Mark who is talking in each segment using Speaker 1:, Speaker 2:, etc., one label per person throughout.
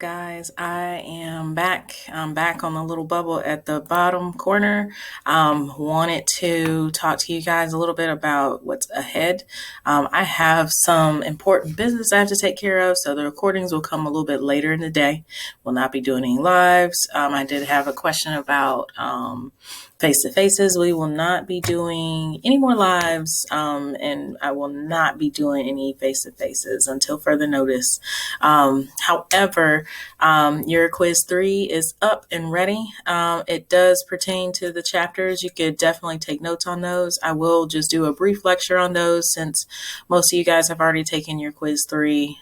Speaker 1: guys? I am back. I'm back on the little bubble at the bottom corner. Wanted to talk to you guys a little bit about what's ahead. I have some important business I have to take care of, so the recordings will come a little bit later in the day. Will not be doing any lives. I did have a question about face-to-faces. We will not be doing any more lives, and I will not be doing any face-to-faces until further notice. However, your quiz 3 is up and ready. It does pertain to the chapters. You could definitely take notes on those. I will just do a brief lecture on those since most of you guys have already taken your quiz 3.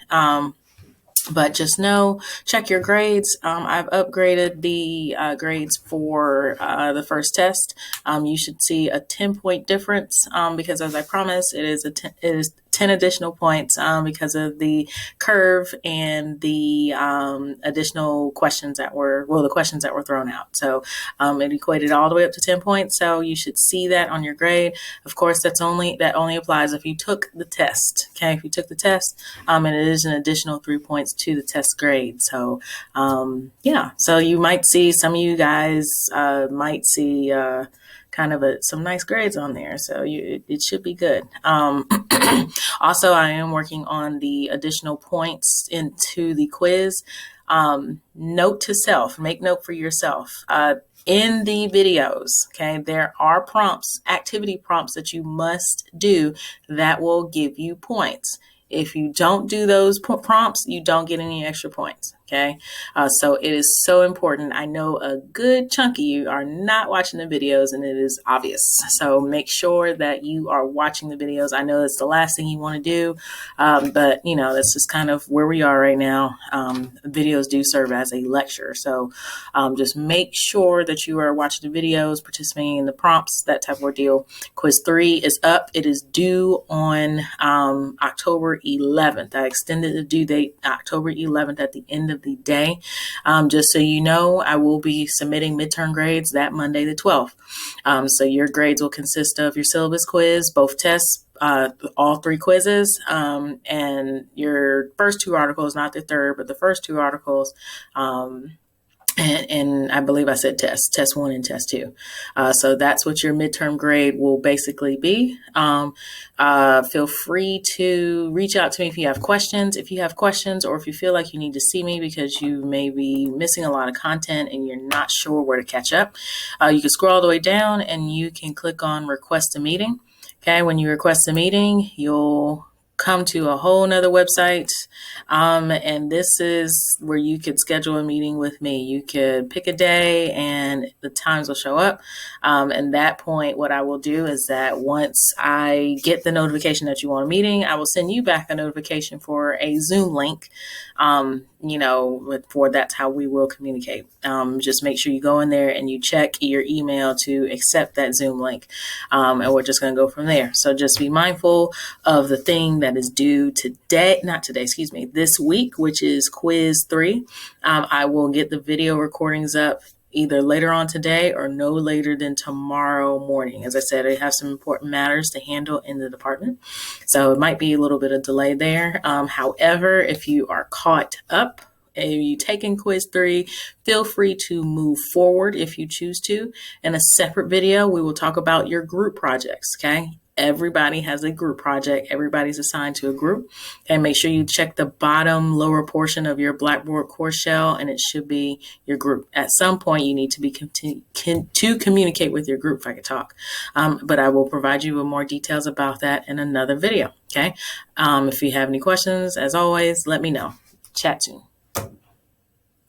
Speaker 1: But just know, check your grades. I've upgraded the grades for the first test. You should see a 10-point difference because, as I promised, it is 10 additional points because of the curve and the additional questions that were thrown out. So it equated all the way up to 10 points. So you should see that on your grade. Of course, that only applies if you took the test. Okay, if you took the test, and it is an additional 3 points to the test grade. So yeah, so you might see, some of you guys might see kind of some nice grades on there. So it should be good. Also, I am working on the additional points into the quiz. Note to self, make note for yourself. In the videos, okay, there are prompts, activity prompts that you must do that will give you points. If you don't do those prompts, you don't get any extra points. Okay. So it is so important. I know a good chunk of you are not watching the videos, and it is obvious. So make sure that you are watching the videos. I know it's the last thing you want to do, but you know, that's just kind of where we are right now. Videos do serve as a lecture. So just make sure that you are watching the videos, participating in the prompts, that type of ordeal. Quiz 3 is up. It is due on October 11th. I extended the due date October 11th at the end of the day. Just so you know, I will be submitting midterm grades that Monday the 12th. So your grades will consist of your syllabus quiz, both tests, all 3 quizzes, and your first 2 articles, not the third, but the first 2 articles. And I believe I said test 1 and test 2. So that's what your midterm grade will basically be. Feel free to reach out to me if you have questions. If you have questions, or if you feel like you need to see me because you may be missing a lot of content and you're not sure where to catch up, you can scroll all the way down and you can click on request a meeting. Okay, when you request a meeting, you'll come to a whole nother website. And this is where you could schedule a meeting with me. You could pick a day and the times will show up. And that point, what I will do is that once I get the notification that you want a meeting, I will send you back a notification for a Zoom link. That's how we will communicate. Just make sure you go in there and you check your email to accept that Zoom link. And we're just going to go from there. So just be mindful of the thing that is due this week, which is quiz 3. I will get the video recordings up either later on today or no later than tomorrow morning. As I said, I have some important matters to handle in the department, so it might be a little bit of delay there. However, if you are caught up, if you've taken quiz 3, feel free to move forward if you choose to. In a separate video, we will talk about your group projects, okay? Everybody has a group project. Everybody's assigned to a group. And make sure you check the bottom lower portion of your Blackboard course shell, and it should be your group. At some point, you need to be to communicate with your group, if I could talk. But I will provide you with more details about that in another video. Okay. If you have any questions, as always, let me know. Chat soon.